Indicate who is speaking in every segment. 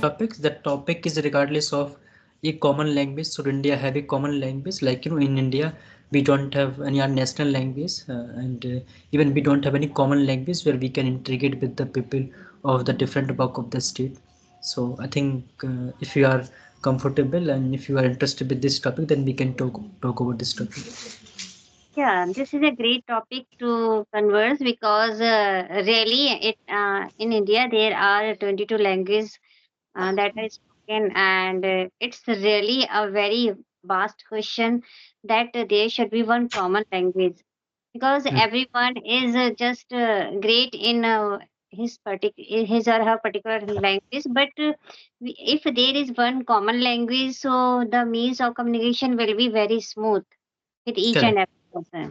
Speaker 1: topics. The topic is regardless of a common language. Should India have a common language? Like in India, we don't have any our national language, and even we don't have any common language where we can integrate with the people of the different walk of the state. So I think if you are comfortable and if you are interested with this topic, then we can talk about this topic.
Speaker 2: Yeah, this is a great topic to converse because really in India there are 22 languages that are spoken, and it's really a very vast question that there should be one common language because
Speaker 1: Mm.
Speaker 2: everyone is just great in his or her particular language, but if there is one common language, so the means of communication will be very smooth with each and
Speaker 1: Correct.
Speaker 2: every person.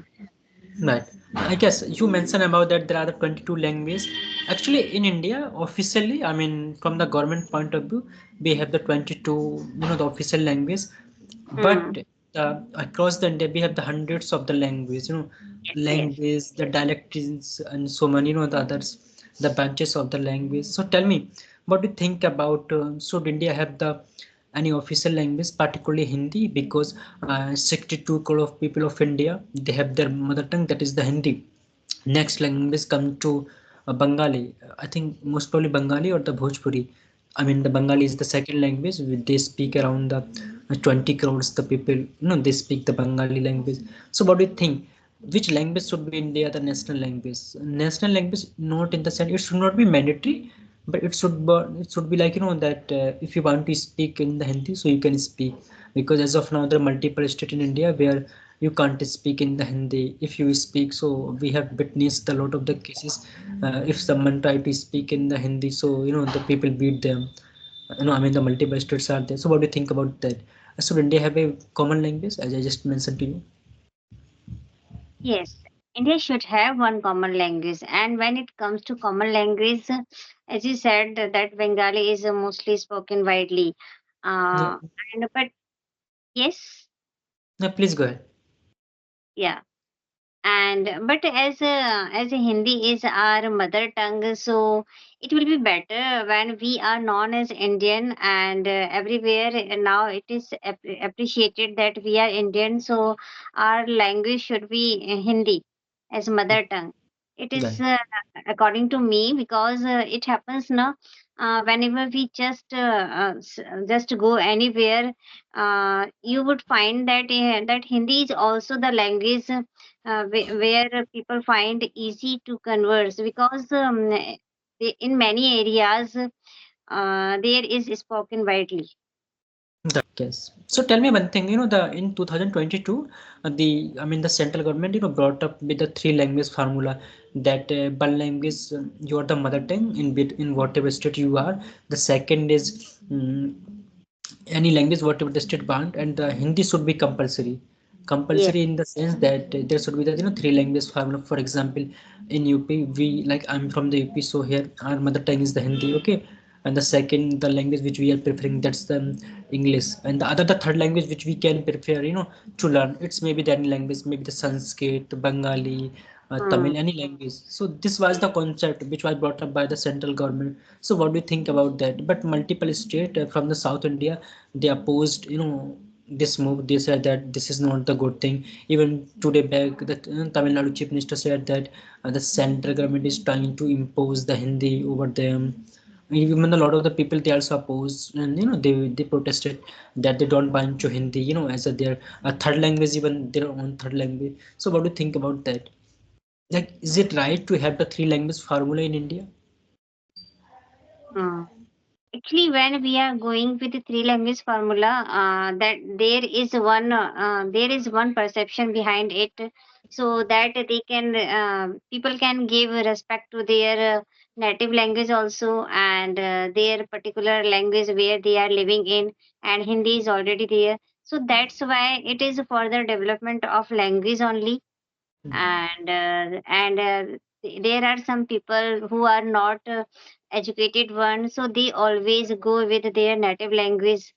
Speaker 1: Right. I guess you mentioned about that there are the 22 languages. Actually, in India, officially, I mean, from the government point of view, we have the 22, the official language.
Speaker 2: Hmm.
Speaker 1: But across the India, we have the hundreds of the language,
Speaker 2: Yes, yes.
Speaker 1: language, the dialects, and so many, the others, the branches of the language. So tell me, what do you think about should India have the any official language, particularly Hindi, because 62 crore of people of India they have their mother tongue, that is the Hindi. Next language come to Bengali. I think most probably Bengali or the Bhojpuri. I mean, the Bengali is the second language. They speak around the 20 crores. The people, they speak the Bengali language. So, what do you think? Which language should be India the national language? National language, not in the sense it should not be mandatory, but it should be like that if you want to speak in the Hindi, so you can speak, because as of now there are multiple states in India where you can't speak in the Hindi. If you speak, so we have witnessed a lot of the cases. If someone try to speak in the Hindi, so the people beat them. I mean the multiple states are there. So what do you think about that? Should India have a common language, as I just mentioned to you?
Speaker 2: Yes, India should have one common language. And when it comes to common language, as you said, that Bengali is mostly spoken widely.
Speaker 1: Yeah,
Speaker 2: Uh, and but yes,
Speaker 1: yeah, please go ahead.
Speaker 2: yeah. And but as a Hindi is our mother tongue, so it will be better when we are known as Indian, and everywhere now it is appreciated that we are Indian, so our language should be Hindi as mother tongue. It is
Speaker 1: Right.
Speaker 2: according to me because it happens now whenever we just go anywhere, you would find that that Hindi is also the language where people find easy to converse because in many areas there is spoken widely.
Speaker 1: Yes. So tell me one thing, the in 2022, the central government, brought up with the three language formula that one language you are the mother tongue in whatever state you are. The second is any language whatever the state want, and the Hindi should be compulsory.
Speaker 2: Yes.
Speaker 1: Compulsory in the sense that there should be the three language formula. For example, in UP, we like I'm from the UP, so here our mother tongue is the Hindi, okay, and the second the language which we are preferring, that's the English, and the third language which we can prefer to learn, it's maybe the any language, maybe the Sanskrit, Bengali,
Speaker 2: Hmm.
Speaker 1: Tamil, any language. So this was the concept which was brought up by the central government. So what do you think about that? But multiple state from the South India, they opposed this move. They said that this is not the good thing. Even today back, the Tamil Nadu chief minister said that the central government is trying to impose the Hindi over them. Even a lot of the people they also opposed, and they protested that they don't want to Hindi as their third language, even their own third language. So what do you think about that? Like, is it right to have the three language formula in India?
Speaker 2: Hmm. Actually, when we are going with the three language formula, that there is one perception behind it, so that they can people can give respect to their native language also, and their particular language where they are living in, and Hindi is already there. So that's why it is for the development of language only, and there are some people who are not educated ones, so they always go with their native language,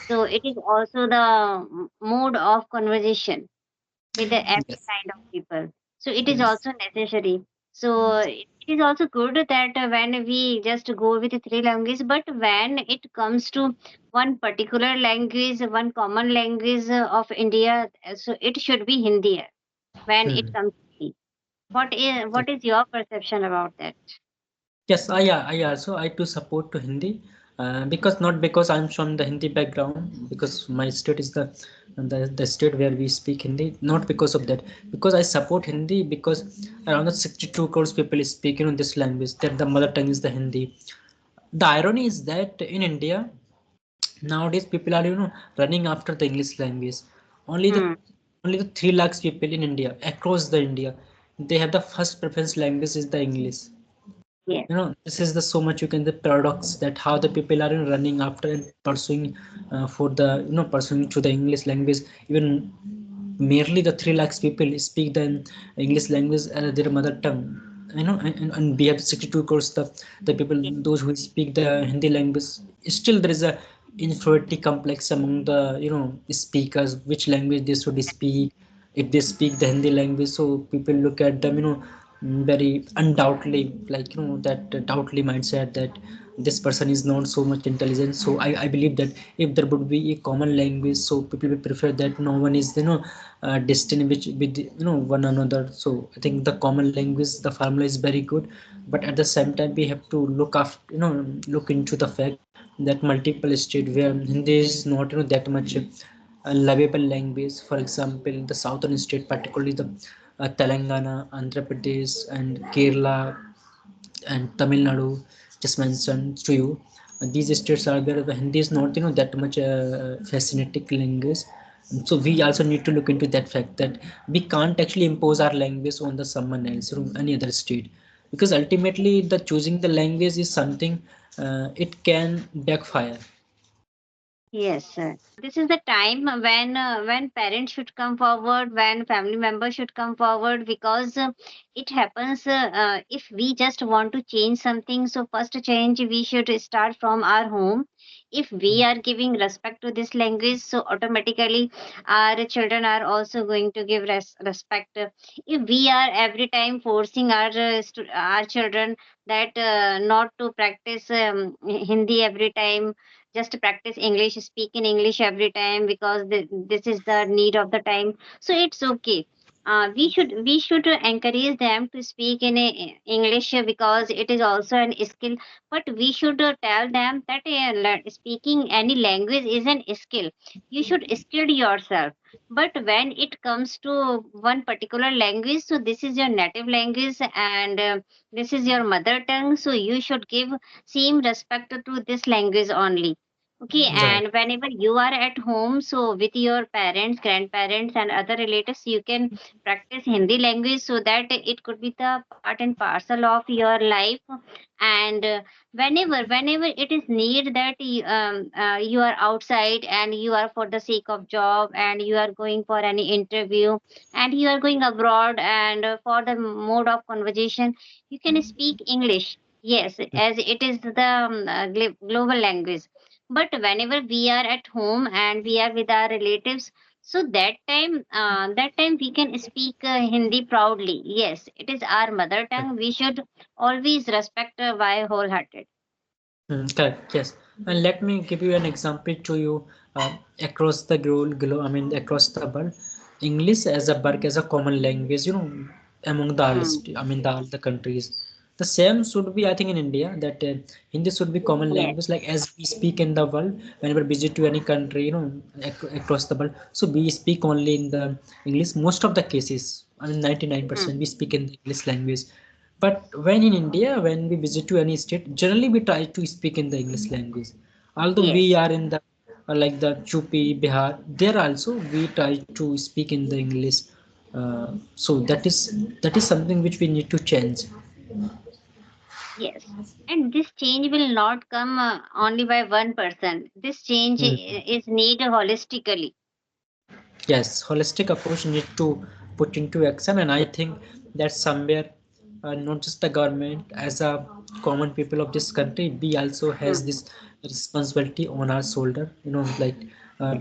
Speaker 2: so it is also the mode of conversation with the every
Speaker 1: Yes.
Speaker 2: kind of people, so it is
Speaker 1: Yes.
Speaker 2: also necessary. So it is also good that when we just go with the three languages, but when it comes to one particular language, one common language of India, so it should be Hindi when it
Speaker 1: Hmm.
Speaker 2: comes to me. What is your perception about that?
Speaker 1: Yes, I also I too support to Hindi, because not because I'm from the Hindi background, because my state is the state where we speak Hindi. Not because of that, because I support Hindi because around the 62 crores people speak this language. That the mother tongue is the Hindi. The irony is that in India nowadays people are running after the English language. Only the
Speaker 2: Hmm.
Speaker 1: only the 3 lakhs people in India across the India, they have the first preference language is the English.
Speaker 2: Yes.
Speaker 1: This is the so much you can the paradox that how the people are running after and pursuing for the pursuing to the English language. Even merely the 3 lakhs people speak the English language as their mother tongue. And we have 62 crores the people
Speaker 2: Yes.
Speaker 1: those who speak the Hindi language. Still there is a inferiority complex among the speakers, which language they should speak. If they speak the Hindi language, so people look at them very undoubtedly, like that doubtly mindset that this person is not so much intelligent. So I believe that if there would be a common language, so people will prefer that no one is destined which with one another. So I think the common language, the formula is very good, but at the same time we have to look after look into the fact that multiple state where Hindi is not that much a lovable language. For example, the southern state, particularly the Telangana, Andhra Pradesh, and Kerala, and Tamil Nadu, just mentioned to you. These states are where the Hindi is not that much fascinating language. So we also need to look into that fact that we can't actually impose our language on the someone else from any other state, because ultimately the choosing the language is something it can backfire.
Speaker 2: Yes, this is the time when parents should come forward, when family members should come forward, because it happens if we just want to change something. So first change we should start from our home. If we are giving respect to this language, so automatically our children are also going to give respect. If we are every time forcing our children that not to practice Hindi every time, just practice English, speak in English every time because this is the need of the time, so it's okay. We should encourage them to speak in English because it is also an skill, but we should tell them that speaking any language is an skill. You should skill yourself. But when it comes to one particular language, so this is your native language, and this is your mother tongue, so you should give same respect to this language only. Okay,
Speaker 1: Right.
Speaker 2: and whenever you are at home, so with your parents, grandparents, and other relatives, you can practice Hindi language so that it could be the part and parcel of your life. And whenever it is need that you are outside and you are for the sake of job and you are going for any interview and you are going abroad and for the mode of conversation, you can speak English. Yes, as it is the global language. But whenever we are at home and we are with our relatives, so that time we can speak Hindi proudly. Yes, it is our mother tongue. We should always respect by wholehearted.
Speaker 1: Correct. Yes. And let me give you an example to you. Across the globe, I mean, across the world, English as a work as a common language, among the all,
Speaker 2: Hmm.
Speaker 1: I mean, the countries. The same should be, I think, in India that Hindi should be common
Speaker 2: Yes.
Speaker 1: language, like as we speak in the world. Whenever visit to any country, across the world, so we speak only in the English. Most of the cases, I mean,
Speaker 2: Hmm.
Speaker 1: 99% we speak in the English language. But when in India, when we visit to any state, generally we try to speak in the English language. Although we
Speaker 2: Yes.
Speaker 1: are in the like the Chupi, Bihar, there also we try to speak in the English. So that is something which we need to change.
Speaker 2: Yes. And this change will not come only by one person. This change
Speaker 1: Mm.
Speaker 2: is needed holistically.
Speaker 1: Yes, holistic approach need to put into action, and I think that somewhere, not just the government, as a common people of this country, we also has
Speaker 2: Hmm.
Speaker 1: this responsibility on our shoulder. Like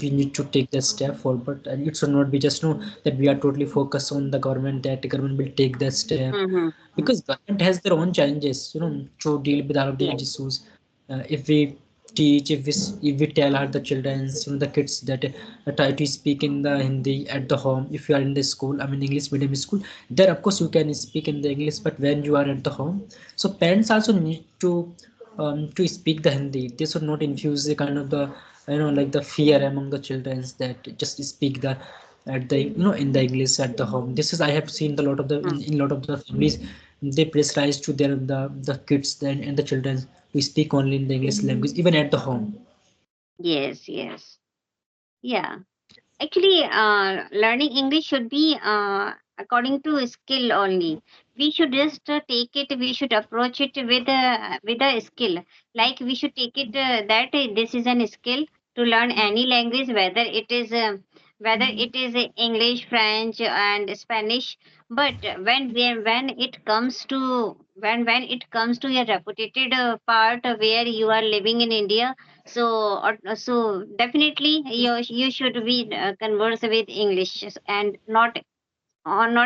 Speaker 1: we need to take that step forward, and it should not be just that we are totally focused on the government, that the government will take that step,
Speaker 2: Mm-hmm.
Speaker 1: because government has their own challenges, to deal with all of these
Speaker 2: Yes.
Speaker 1: issues. If we teach, if we tell our the children, the kids, that try to speak in the Hindi at the home. If you are in the school, I mean English medium school, there of course you can speak in the English, but when you are at the home, so parents also need to speak the Hindi. They should not infuse the kind of the, like the fear among the children, that just speak the at the, in the English at the home. This is, I have seen a lot of the,
Speaker 2: Mm.
Speaker 1: in a lot of the families, they pressurize to their the kids then and the children to speak only in the English language even at the home.
Speaker 2: Yes, yes. Yeah. Actually, learning English should be according to skill only. We should just take it. We should approach it with a skill. Like we should take it that this is an skill to learn any language, whether it is English, French, and Spanish. But when it comes to when it comes to a reputed part where you are living in India, so definitely you should be converse with English, and not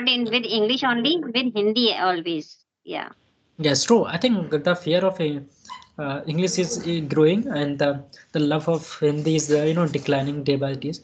Speaker 2: in with English only, with Hindi always. Yeah.
Speaker 1: Yes, true. I think the fear of English is growing, and the love of Hindi is declining day by day.